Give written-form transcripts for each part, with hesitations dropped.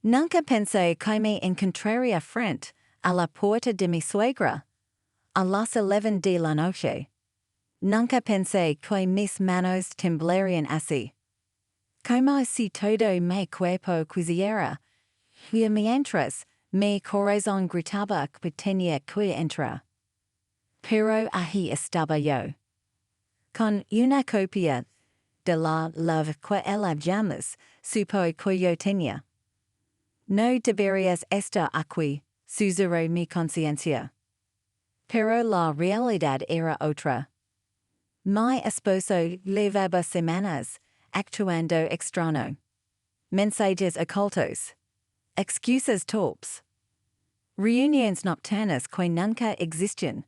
Nunca pensé que me encontraría frente a la puerta de mi suegra a las 11 de la noche. Nunca pensé que mis manos temblarían así. Como si todo mi cuerpo quisiera, y mientras mi corazón gritaba que tenía que entrar. Pero ahí estaba yo, con una copia de la love que ella jamás supo que yo tenía. No deberías estar aquí, susurró mi conciencia. Pero la realidad era otra. Mi esposo llevaba semanas actuando extraño. Mensajes ocultos. Excusas torpes. Reuniones nocturnas que nunca existen.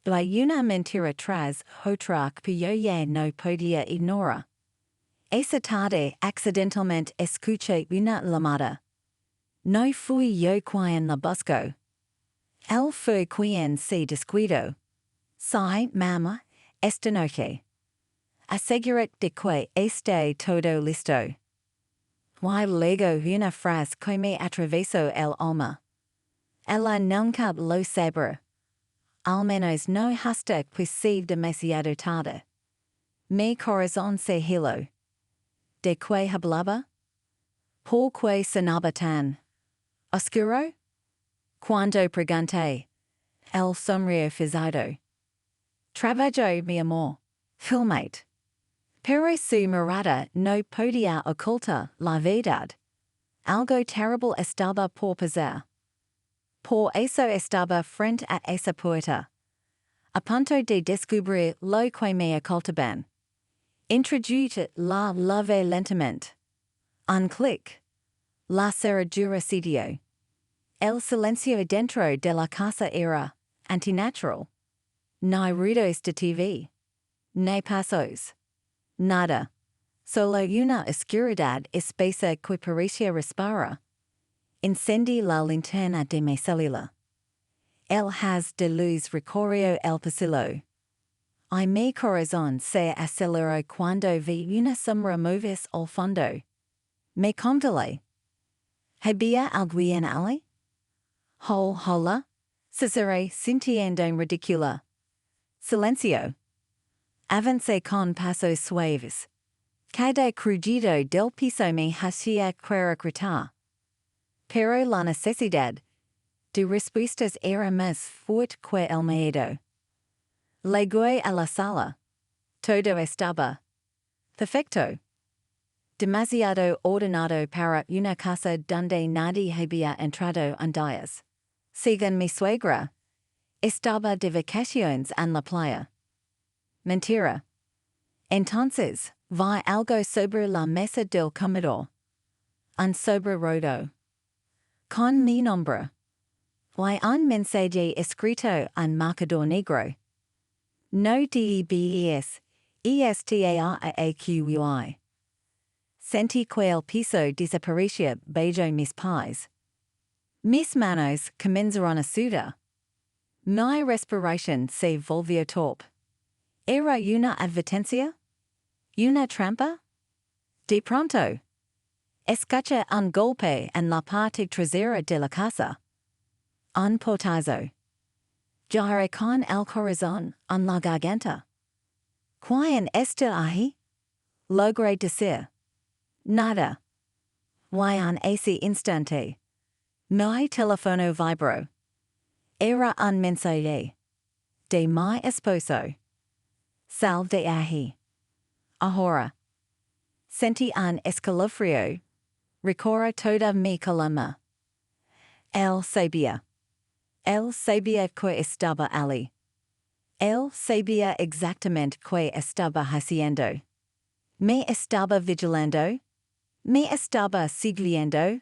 Y una mentira tras otra que yo ya no podía ignorar. Esa tarde accidentalmente escuché una llamada. No fui yo quien la buscó. Él fue quien se descuidó. Sí, mamá, esta noche. Asegúrate de que esté todo listo. Y luego una frase que me atravesó el alma. Ella nunca lo sabrá. Al menos no hasta que sea demasiado tarde. Mi corazón se heló. ¿De qué hablaba? ¿Por qué sonaba tan oscuro? Cuando pregunté, él sonrió fizzado. Trabajo, mi amor. Filmate. Pero su mirada no podía ocultar la verdad. Algo terrible estaba por pasar. Por eso estaba frente a esa puerta. A punto de descubrir lo que me ocultaban. Introduce la lave lentamente. Un clic. La cerradura sitio. El silencio dentro de la casa era antinatural. No ruidos de TV. Ni pasos. Nada. Solo una oscuridad espesa que parecía respirar. Encendí la linterna de mi celular. El haz de luz recorrió el pasillo. Y mi corazón se aceleró cuando vi una sombra moverse al fondo. Me congelé. ¿Había alguien allí? Hola, susurré sintiendo ridícula. Silencio. Avancé con pasos suaves. Cada crujido del piso me hacía querer gritar. Pero la necesidad de respuestas era más fuerte que el miedo. Llegué a la sala. Todo estaba perfecto. Demasiado ordenado para una casa donde nadie había entrado en días. Según mi suegra, estaba de vacaciones en la playa. Mentira. Entonces, vi algo sobre la mesa del comedor. Un sobre roto. Con mi nombre. Y un mensaje escrito en marcador negro. No debes estaaqui. Sentí que el piso desaparecía bajo mis pies. Mis manos comenzaron a sudar. Mi respiración se volvió torpe. ¿Era una advertencia? ¿Una trampa? De pronto, escuché un golpe en la parte trasera de la casa. Un portazo. Giré con el corazón en la garganta. ¿Quién está ahí? Logré decir. Nada. Y en ese instante, mi teléfono vibró. Era un mensaje. De mi esposo. Sal de ahí. Ahora. Sentí un escalofrío. Recorre toda mi columna. Él sabía. Él sabía que estaba allí. Él sabía exactamente qué estaba haciendo. Me estaba vigilando. Me estaba siguiendo.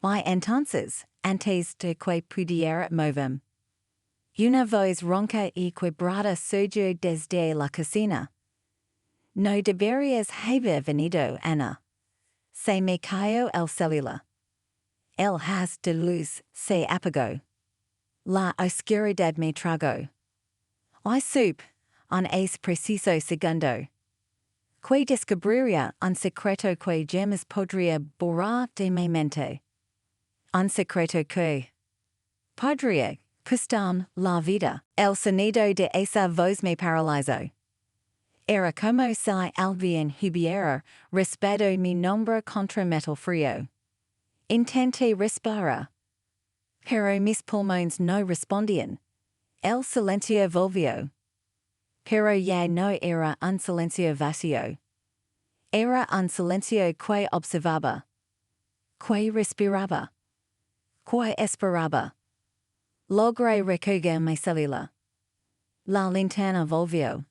Y entonces, antes de que pudiera moverme, una voz ronca y quebrada surgió desde la cocina. No deberías haber venido, Ana. Se me cayó el celular. El haz de luz se apagó. La oscuridad me tragó. I supe, en ese preciso segundo, Que descubriría un secreto que jamás podría borrar de mi mente. Un secreto que podría costar la vida. El sonido de esa voz me paralizó. Era como si alguien hubiera raspado mi nombre contra metal frío. Intenté respirar, pero mis pulmones no respondían. El silencio volvió. Pero ya no era un silencio vacío. Era un silencio que observaba, que respiraba, que esperaba. Logré recoger mi célula. La linterna volvió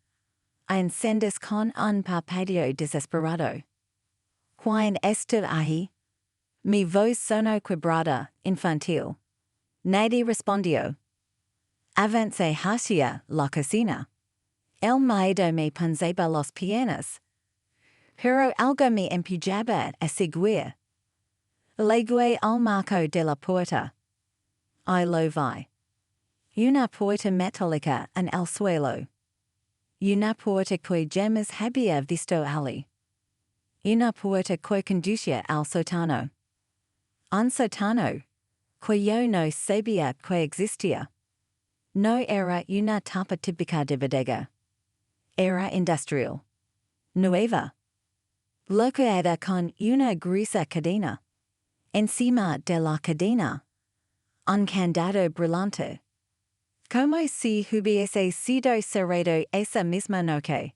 a encenderse con un parpadeo desesperado. ¿Quién está ahí? Mi voz sonó quebrada, infantil. Nadie respondió. Avancé hacia la cocina. El miedo me punzaba los pies. Pero algo me empujaba a seguir. Llegué al marco de la puerta. I lo vi. Una puerta metálica en el suelo. Una puerta que jamás había visto allí. Una puerta que conducía al sótano. Un sótano que yo no sabía que existía. No era una tapa típica de bodega. Era industrial. Nueva. Bloqueada con una gruesa cadena. Encima de la cadena, un candado brillante. Como si hubiese sido cerrado esa misma noche.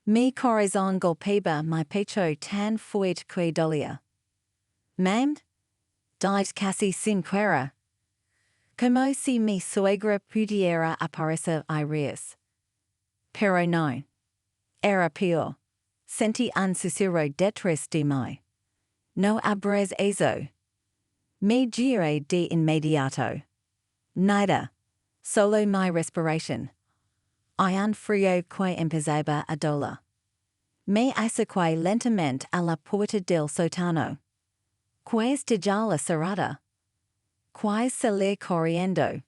Mi corazón golpeaba mi pecho tan fuerte que dolía. Mamd, died casi sin querer. Como si mi suegra pudiera aparecer iris. Pero no. Era peor. Sentí un susurro detrás de mí. No abres eso. Me giré de inmediato. Nada. Solo mi respiración. Y un frío que empezaba a doler. Me acerqué lentamente a la puerta del sótano. Quais dejarla cerrada. Quais salir corriendo.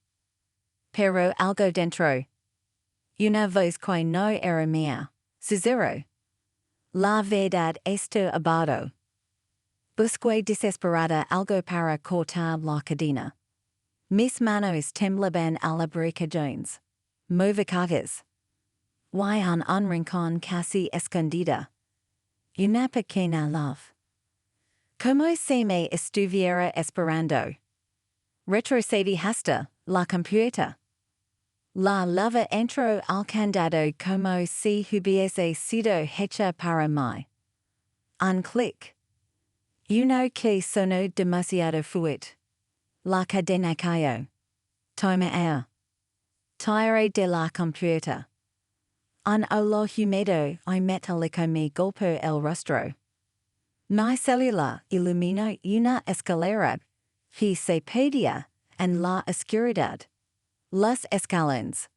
Pero algo dentro. Una voz que no era mía. Susurro. La verdad está abajo. Busqué desesperada algo para cortar la cadena. Mis manos temblaban al abrir cajones. Movicagas. Y en un rincón casi escondida. Una pequeña love. Como si me estuviera esperando. Retrocedí hasta la compuerta. La lava entró al candado como si hubiese sido hecha para mí. Un clic. Uno que sonó demasiado fuerte. La cadena cayó. Toma air. Tiré de la compuerta. Un olor húmedo y metálico me golpeó el rostro. Mi celular iluminó una escalera que se perdía en la oscuridad. Los escalones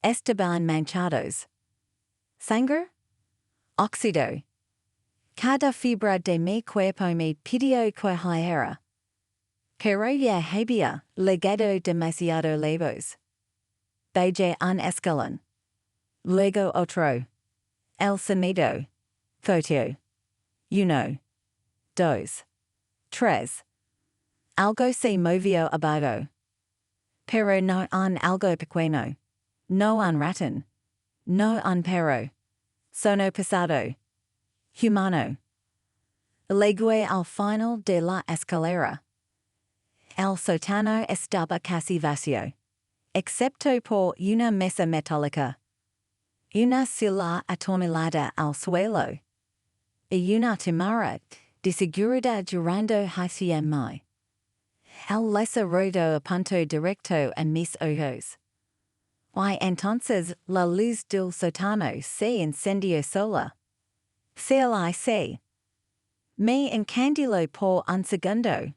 estaban manchados. Sangre? Óxido. Cada fibra de mi cuerpo me pidió que huyera. Pero ya había legado demasiado lejos. Bajé un escalón. Luego otro. El sonido. Foto. Uno. Dos. Tres. Algo se movió abajo. Pero no un algo pequeño. No un ratón. No un perro. Sono pasado. Humano. Llegué al final de la escalera. El sótano estaba casi vacío. Excepto por una mesa metálica. Una silla atornillada al suelo. Y una timara de seguridad girando hacia mí. El lesser ruido apuntó directo a mis ojos. Y entonces la luz del sótano se encendió sola. Se me encandiló por un segundo.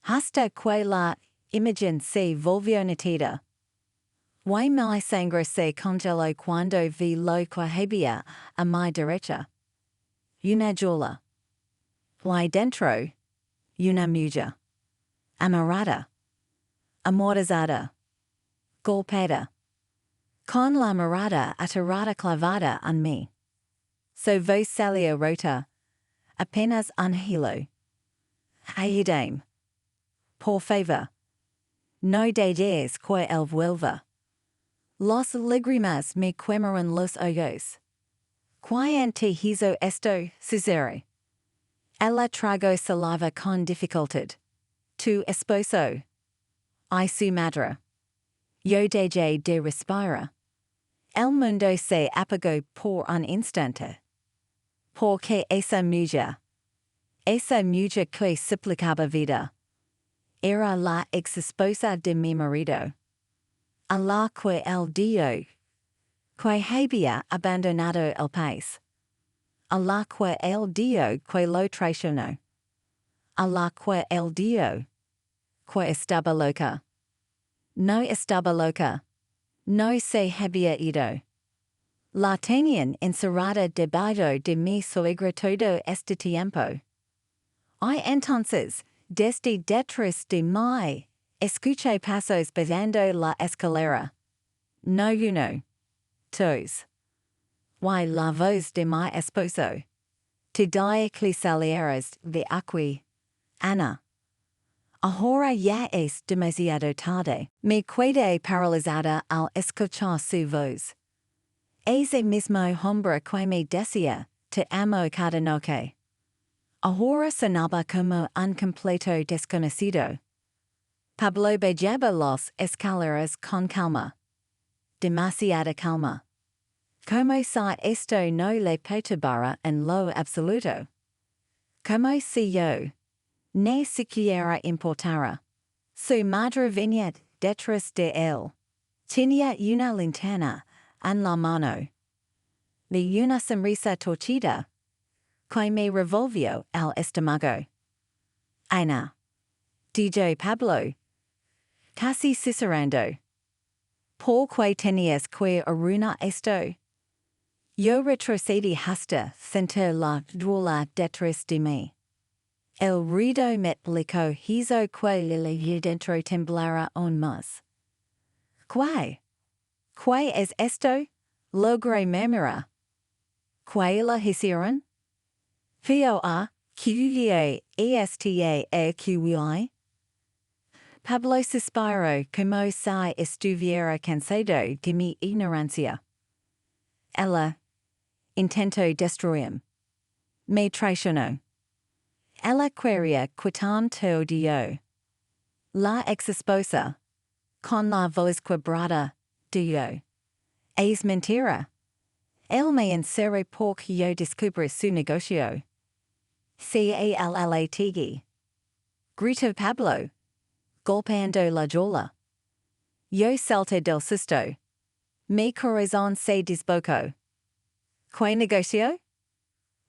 Hasta que la imagen se volvió nítida. Y mi sangre se congeló cuando vi lo que había a mi derecha. Una jaula. Y dentro, una mujer. Amarrada. Amordazada. Golpeada. Con la mirada aterrada clavada en mí. So vos salio rota, apenas un hilo. Ayudame. Por favor. No dejes que él vuelva. Las lágrimas me quemarán los ojos. Quién te hizo esto, sucere? Ella trago saliva con dificultad. Tu esposo. I su madre. Yo dejé de respirar. El mundo se apagó por un instante. Porque esa mujer que suplicaba vida, era la exesposa de mi marido. A la que él dio, que había abandonado el país. A la que él dio que lo traicionó. A la que él dio, que estaba loca. No estaba loca. No se había ido. La tenían encerrada debajo de mi suegra todo este tiempo. Y entonces, desde detrás de mí, escuché pasos bajando la escalera. No uno. Dos. Y la voz de mi esposo. Te dije que salieras de aquí, Ana. Ahora ya es demasiado tarde. Me quedé paralizada al escuchar su voz. Ese mismo hombre que me decía, te amo cada noche. Ahora sonaba como un completo desconocido. Pablo bajaba las escaleras con calma. Demasiada calma. Como si esto no le perturbara en lo absoluto. Como si yo ni siquiera importara. Su madre venía detrás de él. Tenía una linterna en la mano. Vi una sonrisa torcida que me revolvió el estómago. Ana. Dijo Pablo. Casi susurrando. ¿Por qué tenías que arruinar esto? Yo retrocedí hasta sentir la duela detrás de mí. El ruido metálico hizo que el dentro temblara aún más. ¿Qué es esto? Logré murmurar. ¿Qué la hicieron? Poa, QUA, ESTA, QI? Pablo suspiró como si estuviera cansado de mi ignorancia. Ella intentó destruirme. Me traicionó. Ella quería quitarme todo yo. La exesposa, con la voz quebrada, dijo. Es mentira. Él me encerró porque yo descubrí su negocio. CALLATG. Gritó Pablo, golpeando la jola. Yo salté del susto. Mi corazón se desbocó. ¿Qué negocio?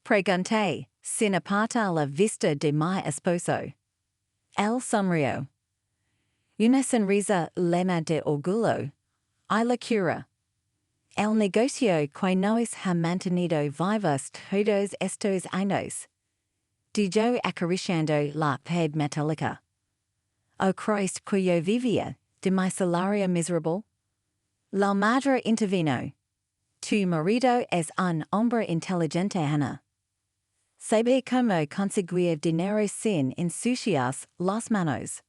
Pregunté, sin apartar la vista de mi esposo. Él sonrió. Una sonrisa llena de orgullo. Y locura. El negocio que nos ha mantenido vivos todos estos años. Dijo acariciando la pared metálica. Oh Christ que yo vivía, de mi salario miserable. La madre intervino. Tu marido es un hombre inteligente, Ana. Sabe cómo conseguir dinero sin ensuciarse las manos.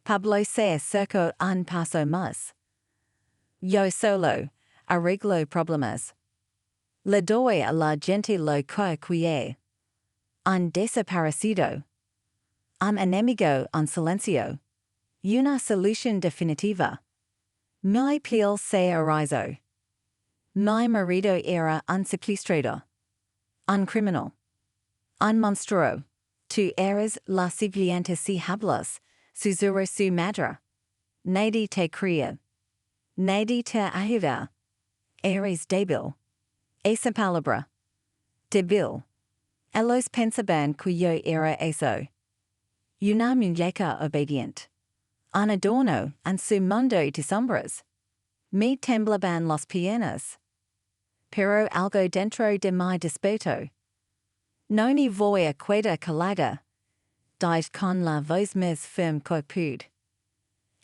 Pablo se acercó un paso más. Yo solo arreglo problemas. Le doy a la gente lo que quiere. Un desaparecido. Un enemigo en silencio. Una solución definitiva. Mi piel se erizó. Mi marido era un secuestrado. Un criminal. Un monstruo. Tu eres la siguiente si hablas, susurró su madre. Nadie te cría. Nadie te ayuda. Eres débil. Esa palabra. Débil. Ellos pensaban que yo era eso. Una muñeca obediente. Un adorno en su mundo de sombras. Me temblaban las piernas. Pero algo dentro de mi despertó. No ni voy a quedar calada. Died con la voz más firme que pude.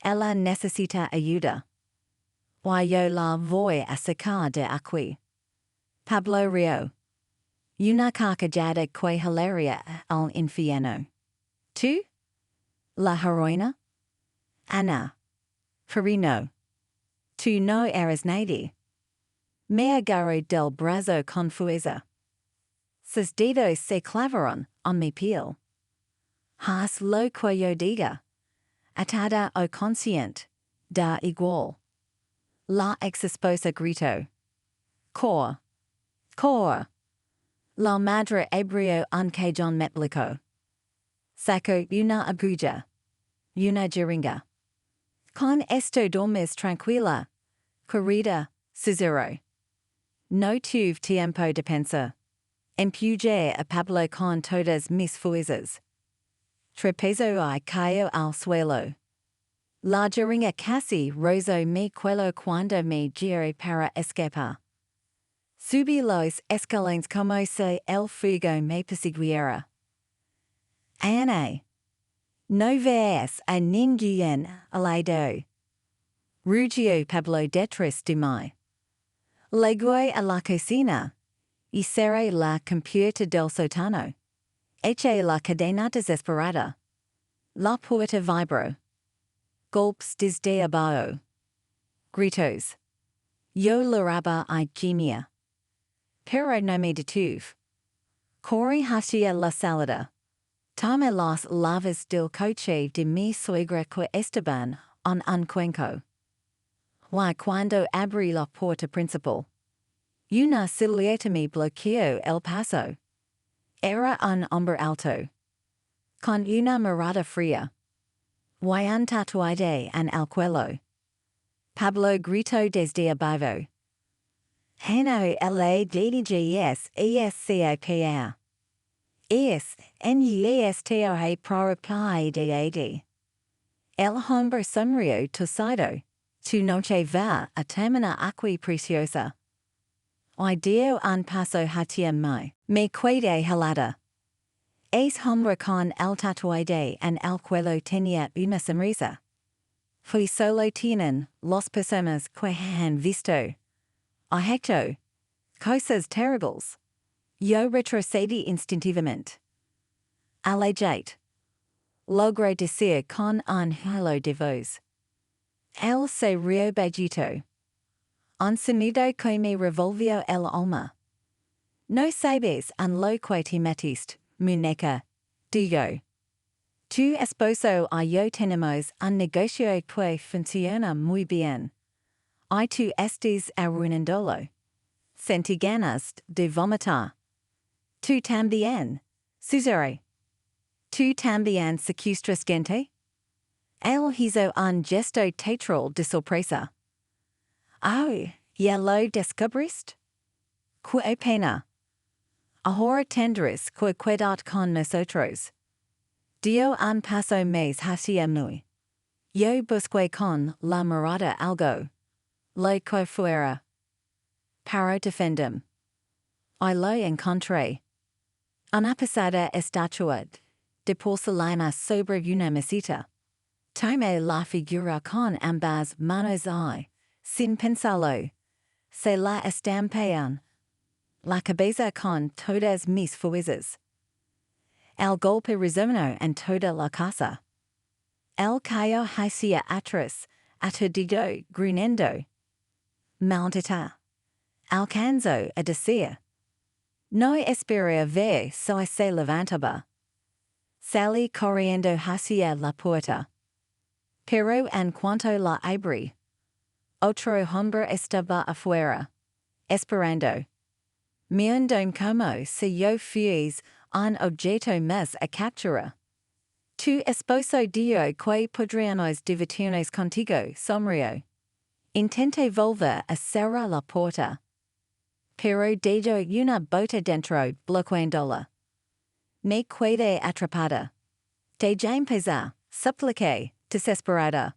Ella necesita ayuda. Y yo la voy a sacar de aquí. Pablo rió. Una carcajada que hilaria al infierno. Tu, la heroína, Ana, Farino. Tu no eres nadie. Me agarro del brazo confusa. Sus dedos se clavaron on mi piel. Haz lo que yo diga. Atada o consciente, da igual. La exesposa gritó. Cor. La madre ebrio aunque John metlico. Saco una aguja. Una jeringa. Con esto dormes tranquila. Querida, Cicero. No tuve tiempo de pensar. Empujé a Pablo con todas mis fuerzas. Trepezo y cayó al suelo. La jeringa casi rozó mi cuello cuando me giré para escapar. Subí los escalones como si el fuego me persiguiera. Ana. No veas a ninguien al lado. Rugió Pablo detrás de mí. Legué a la cocina. Y cerré la compuerta del sótano. Eché la cadena desesperada. La puerta vibró. Golpes desde abajo. Gritos. Yo lloraba y gemía. Pero no me detuve. Corrí hacia la salida. Tomé las llaves del coche de mi suegra que estaban en un cuenco. Y cuando abrí la puerta principal, una silueta me bloqueó el paso. Era un hombre alto. Con una mirada fría. Y un tatuaje en el cuello. Pablo gritó desde abajo. Hano la DDGS ESCAPR. Es NUESTOA PRORAPI de El hombre sonrió tosado. Tu noche va a terminar aquí preciosa. Y dio un paso hacia mí. Me quedé helada. Es hombre con el tatuaje en el cuello tenía una sonrisa. Fui solo tienen las personas que han visto. Hecho cosas terribles. Yo retrocedí instintivamente. Alejate. Logré decir con un halo de voz. Él se rió bajito. Un sonido que me revolvió el alma. No sabes en lo que te metiste, muñeca, digo. Tu esposo y yo tenemos un negocio que funciona muy bien. Y tú estás arruinándolo. Sentí ganas de vomitar. Tú también, Cesare. Tú también secuestras gente. Él hizo un gesto teatral de sorpresa. Oh, ¿ya lo descubriste? Qué pena. Ahora tendrás que quedar con nosotros. Dio un paso más hacia mí. Yo busqué con la mirada algo. Lo que fuera. Para defenderme. Y lo encontré. Una pesada estatua de porcelana sobre una mesita. Tomé la figura con ambas manos y, sin pensarlo, se la estampé la cabeza con todas mis fuerzas. El golpe resonó en toda la casa. El cayó hacia atrás, aturdido, gruñendo. Maldita. Alcanzó a decir. No esperé ver si se levantaba. Salí corriendo hacia la puerta. Pero en cuanto la abrí, otro hombre estaba afuera, esperando. Mirando como si yo fuese un objeto más a capturar. Tu esposo dijo que podríamos divertirnos contigo, sonrió. Intenté volver a cerrar la puerta. Pero dejó una bota dentro, bloqueándola. Me quedé atrapada. Dejé empezar, supliqué, desesperada.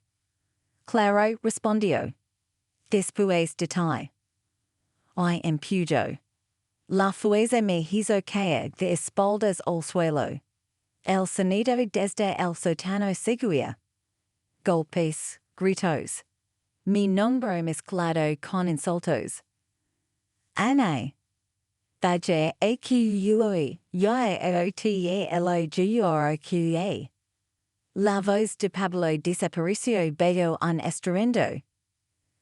Claro, respondió. Después de ti. Y empujó. La fuerza me hizo caer de espaldas al suelo. El sonido desde el sótano seguía. Golpes, gritos. Mi nombre mezclado con insultos. Ana. Vaje aqui yae aote eloguoroqa. La voz de Pablo desapareció bello un estruendo.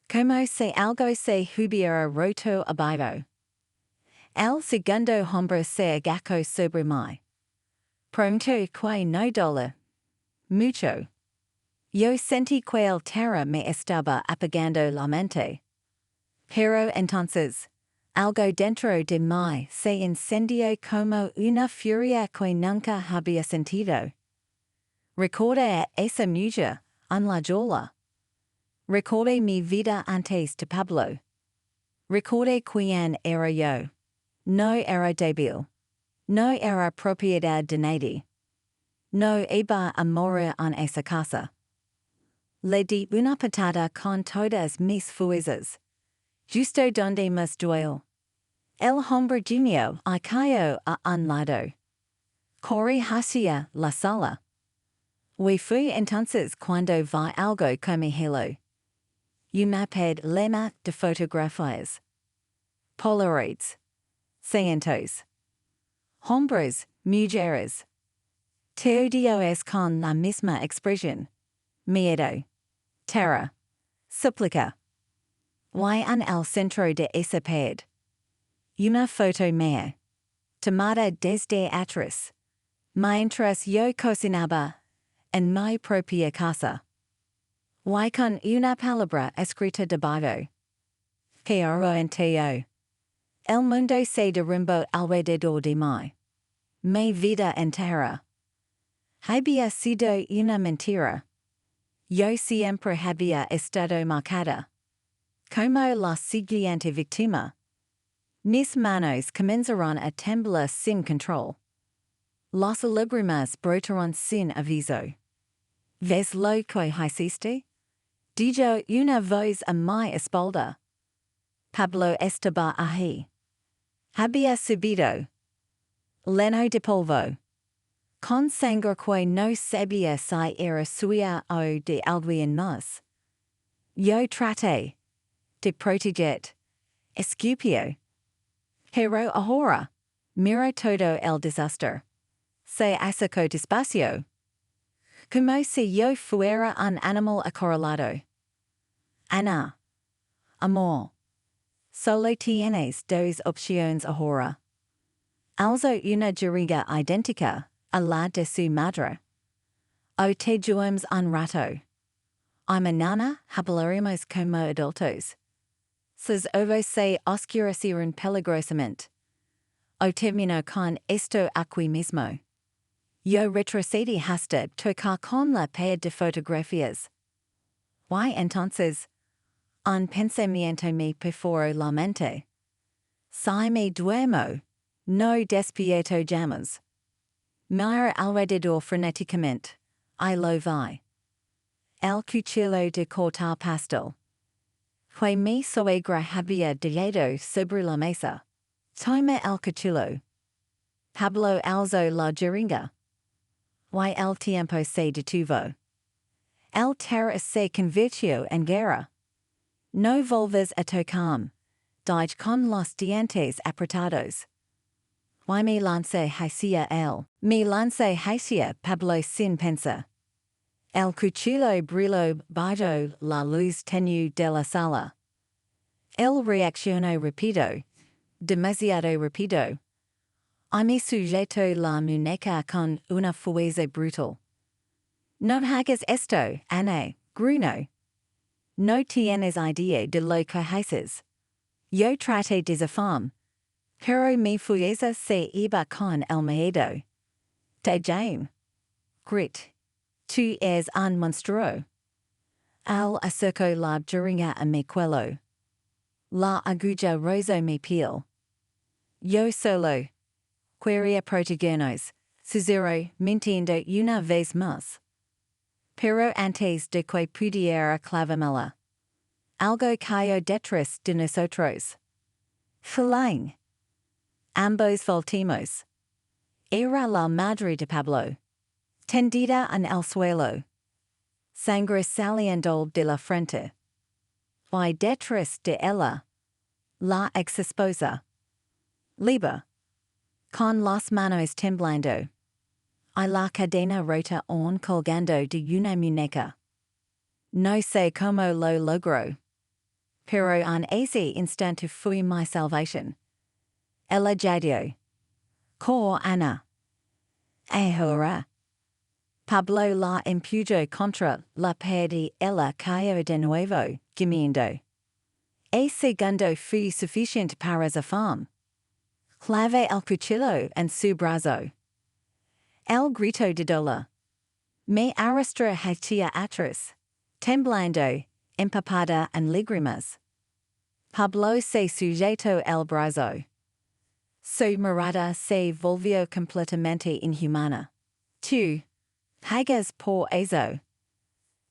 Como se algo se hubiera roto abajo. El segundo hombre se agachó sobre mí. Pronto que no dolor. Mucho. Yo sentí que el terror me estaba apagando la mente. Pero entonces, algo dentro de mí se incendió como una furia que nunca había sentido. Recordé a esa mujer, en la jola. Recordé mi vida antes de Pablo. Recordé quién era yo. No era débil. No era propiedad de nadie. No iba a morir en esa casa. Le di una patada con todas mis fuerzas. Justo donde más duele. El hombre gimió y cayó a un lado. Corrí hacia la sala. Y fue entonces cuando vi algo como hilo. Una lema de fotografías. Polaroids. Cientos. Hombres, mujeres. Todos con la misma expresión. Miedo. Terror. Súplica. Y en el centro de esa pared. Una foto mía. Tomada desde atrás. Mientras yo cocinaba. En mi propia casa. Y con una palabra escrita debajo. Pero entero. El mundo se derrumbó alrededor de mí. Mi vida entera. Había sido una mentira. Yo siempre había estado marcada. Como la siguiente víctima. Mis manos comenzaron a temblar sin control. Las lágrimas brotaron sin aviso. ¿Ves lo que hiciste? Dijo una voz a mi espalda. Pablo estaba ahí. Había subido. Lleno de polvo. Con sangre que no sabía si era suya o de alguien más. Yo traté de proteger. Escupió. Pero ahora, miro todo el desastre. Se acercó despacio. Como si yo fuera un animal acorralado. Ana. Amor. Solo tienes dos opciones ahora. Also una jeringa idéntica a la de su madre. O te llevamos un rato. Y mañana hablaremos como adultos. Sus ojos se oscurecieron peligrosamente. O termino con esto aquí mismo. Yo retrocedí hasta tocar con la pared de fotografías. Y entonces, un pensamiento me perforó la mente. Si me duermo, no despierto jamás. Miro alrededor frenéticamente, y lo vi. El cuchillo de cortar pastel. Que mi suegra había dejado sobre la mesa. Toma el cuchillo. Pablo alzó la jeringa. Y el tiempo se detuvo. El terror se convirtió en guerra. No volvas a tocarme. Dije con los dientes apretados. Y me lancé hacia él. Me lancé hacia Pablo sin pensar. El cuchillo brilló bajo la luz tenue de la sala. Él reaccionó rápido. Demasiado rápido. Y me sujetó la muñeca con una fuerza brutal. No hagas esto, Ana, gruñó. No tienes idea de lo que haces. Yo traté de zafam. Pero mi fuerza se iba con el miedo. Te llamo. Grit. Tú eres un monstruo. Al acercó la jeringa a mi cuello. La aguja rozó mi piel. Yo solo. Quería protegernos. Susurró, mintiendo una vez más. Pero antes de que pudiera clavármela. Algo cayó detrás de nosotros. Feline. Ambos voltimos. Era la madre de Pablo. Tendida en el suelo. Sangre saliendo de la frente. Y detrás de ella. La exesposa. Liber. Con las manos temblando. I la cadena rota on colgando de una muñeca. No sé cómo lo logro. Pero en ese instante fui mi salvación. El ajadio. Cor Ana. Ahora. Pablo la empujó contra la pared y ella cayó de nuevo, gimiendo. El segundo fue suficiente para zafar. Clave el cuchillo en su brazo. El grito de dolor. Me arrastra hacia atrás, temblando, empapada en lágrimas. Pablo se sujetó el brazo. Su mirada se volvió completamente inhumana. Tú pagas por eso.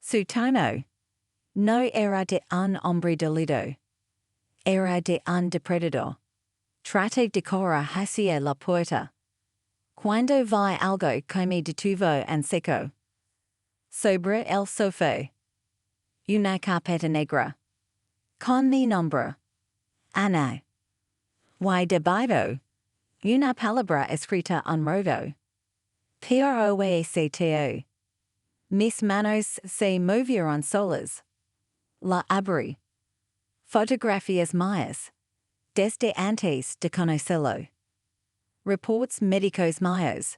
Su tono no era de un hombre dolido. Era de un depredador. Trate de correr hacia la puerta. Cuando vi algo que me detuvo en seco. Sobre el sofá. Una carpeta negra. Con mi nombre. Ana. Y debajo. Una palabra escrita en rojo. Proesto. Mis manos se movieron solas. La abrí. Fotografías mías. Desde antes de conocerlo. Reports médicos míos.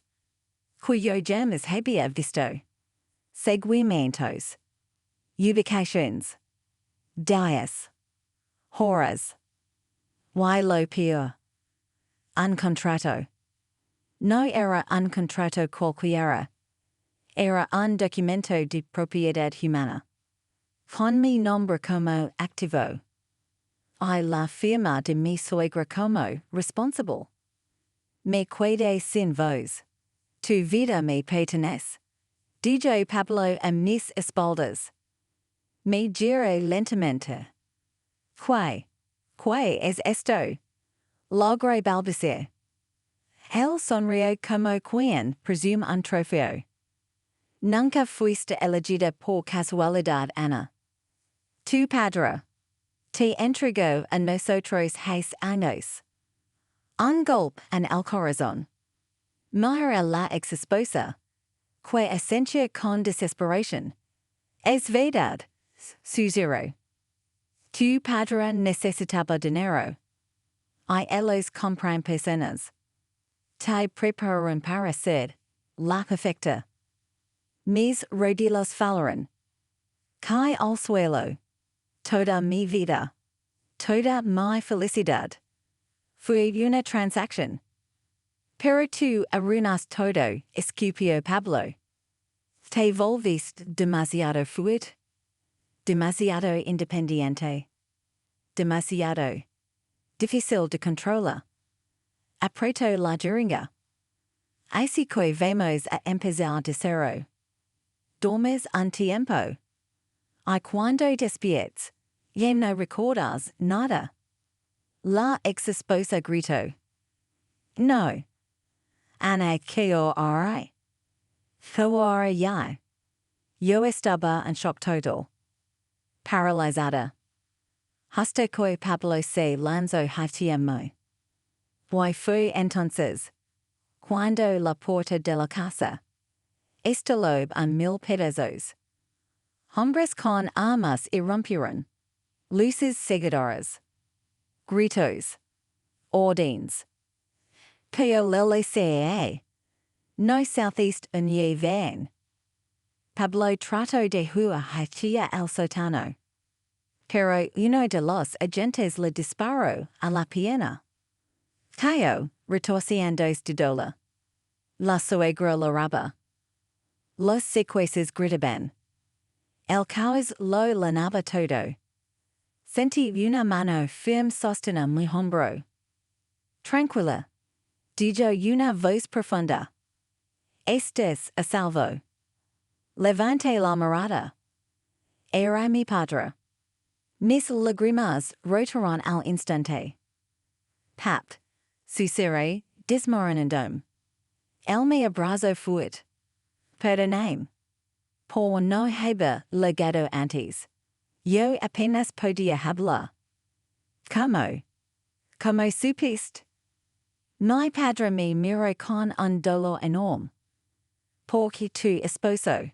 Cuyo llamas había visto. Seguimientos. Ubications. Días. Horas. Y lo peor. Un contrato. No era un contrato cualquiera. Era un documento de propiedad humana. Con mi nombre como activo. Y la firma de mi suegra como responsable. Me quedé sin voz. Tu vida me pertenece. Dijo Pablo a mis espaldas. Me giré lentamente. ¿Qué es esto? Logré balbucear. Él sonrió como quien presume un trofeo. Nunca fuiste elegida por casualidad, Ana. Tu padre te entregó a nosotros hace años. Un golpe en el corazón. Mujer la exesposa. Que asentia con desesperación. Es verdad, susurró. Tu padre necesitaba dinero. Y ellos compran personas. Te prepararon para ser la perfecta. Mis rodillas fallaron. Caí al suelo. Toda mi vida. Toda mi felicidad. Fue una transacción. Pero tú arruinas todo, escupió Pablo. Te volviste demasiado fuerte. Demasiado independiente. Demasiado difícil de controlar. Apretó la jeringa. Así que vamos a empezar de cero. Dormes un tiempo. Y cuando despiertes, ya no recuerdas nada. La exesposa gritó. No. Ana que haré. Ahora ya. Yo estaba en shock total. Paralizada. Hasta que Pablo se lanzó hacia mí. Y fue entonces. Cuando la puerta de la casa. Estaló en 1000 pedazos. Hombres con armas irrumpieron. Luces cegadoras. Gritos. Órdenes. Pero le sé. No southeast ni van. Pablo trató de huir hacia el sótano. Pero uno de los agentes le disparó a la pierna. Cayó, retorciéndose de dolor. La suegra lo raba. Los secuaces gritaban. El caos lo llenaba todo. Sentí una mano firme sostener mi hombro. Tranquila, dijo una voz profunda. Estás a salvo. Levante la mirada. Era mi padre. Mis lágrimas rotaron al instante. Pap, susurré, desmoronando. Él me abrazó fuerte. Perdóname. Por no haber llegado antes. Yo apenas podía hablar. ¿Cómo? ¿Cómo supiste? Mi padre me miró con un dolor enorme. Porque tu esposo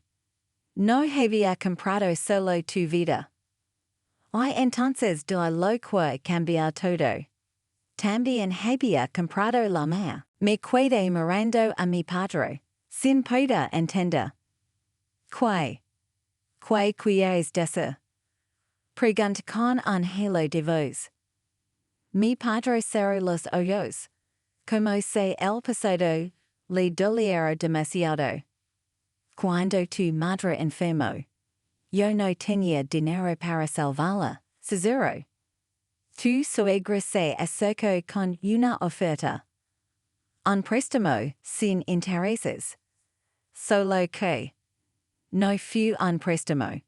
no había comprado solo tu vida. Y entonces de lo que cambió todo. También había comprado la mía. Me quedé mirando a mi padre, sin poder entender. ¿Qué quieres decir? Pregunté con un halo de voz. Mi padre cerró los ojos. Como si el pasado le doliera demasiado. Cuando tu madre enfermó, yo no tenía dinero para salvarla, seguro. Tu suegra se acercó con una oferta. Un préstamo sin intereses. Solo que no fue un préstamo.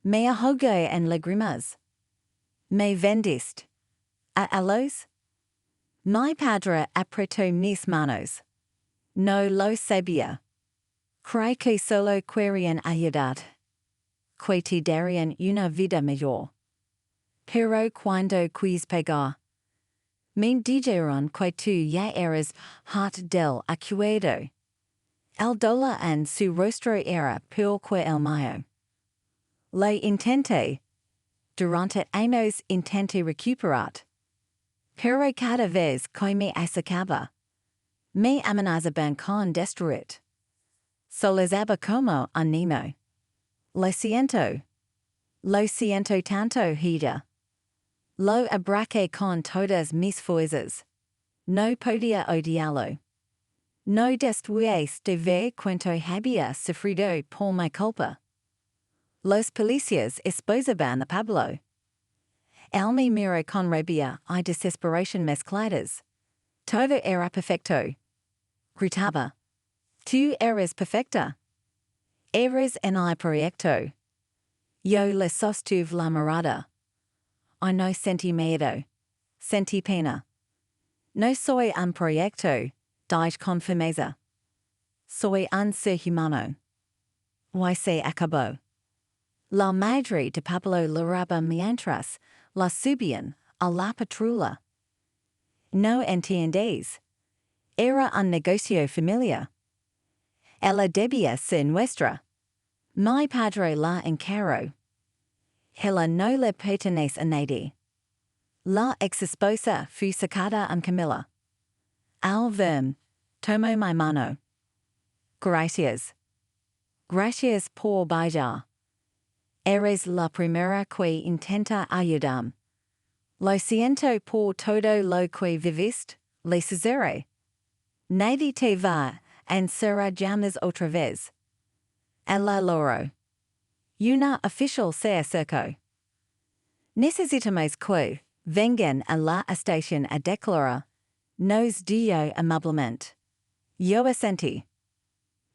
Me ahogué en lágrimas. Me vendiste. ¿A los? Mi padre apretó mis manos. No lo sabía. Creí que solo querían ayudar. Que te darían una vida mejor. Pero cuando quis pagar, me dijeron que tú ya eras hart del acuerdo. El dolor en su rostro era peor que el mío. Lo intenté. Durante años intenté recuperar. Pero cada vez que me acercaba, me amenazaban con destruir. Solazaba como un niño. Lo siento tanto, Vida. Lo abraqué con todas mis fuerzas. No podía odiarlo. No después de ver cuánto había sufrido por mi culpa. Los policías esposaban a Pablo. Él me miró con rabia y desesperación mezcladas. Todo era perfecto. Gritaba. Tú eres perfecta. Eres en el proyecto. Yo le sostuve la mirada. I no sentí miedo. Sentí pena. No soy un proyecto, dije con firmeza. Soy un ser humano. Y se acabó. La madre de Pablo lloraba mientras la subían a la patrulla. No entiendes. Era un negocio familiar. Ella debía ser nuestra. Mi padre la encaró. Ella no le pertenece a nadie. La exesposa fue sacada en Camila. Al verme, tomó mi mano. Gracias. Gracias por bailar. Eres la primera que intenta ayudarme. Lo siento por todo lo que viviste, le susurré. Nadie te va a encerrar jamás otra vez. A la loro. Una oficial se acercó. Necesitamos que vengan a la estación a declarar, nos dio amablemente. Yo asentí.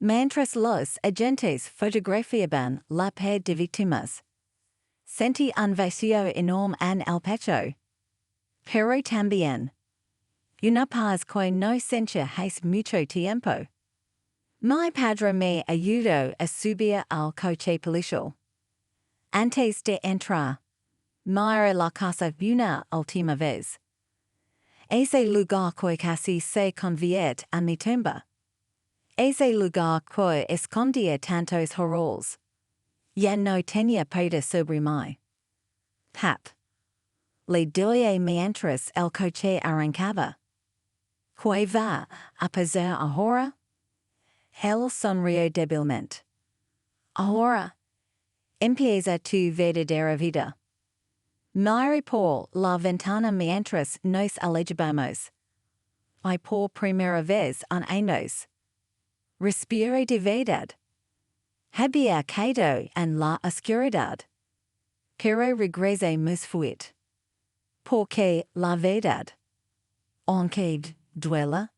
Mientras los agentes fotografiaban la pared de víctimas, sentí un vacío enorme en el pecho. Pero también una paz que no sentía hace mucho tiempo. Mi padre me ayudó a subir al coche policial. Antes de entrar, miré la casa una última vez. Ese lugar que casi se convierte en mi tumba. Ese lugar que escondía tantos horrores. Ya no tenía poder sobre mí. Pap. Le dije mientras el coche arrancaba. ¿Qué va a pasar ahora? Él sonrió débilmente. Ahora, empieza tu verdadera vida. Miré por la ventana mientras nos alejamos. Y por primera vez en años. Respiré de verdad. Había caído en la oscuridad. Pero regresé más fuerte. Porque la verdad, aunque duela,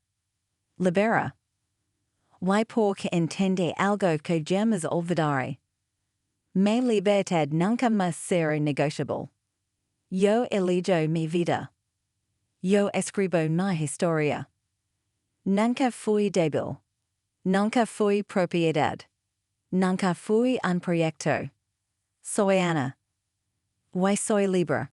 libera. Y porque entendí algo que jamás olvidaré. Mi libertad nunca más será negociable. Yo elijo mi vida. Yo escribo mi historia. Nunca fui débil. Nunca fui propiedad. Nunca fui un proyecto. Soy Ana. Y soy libre.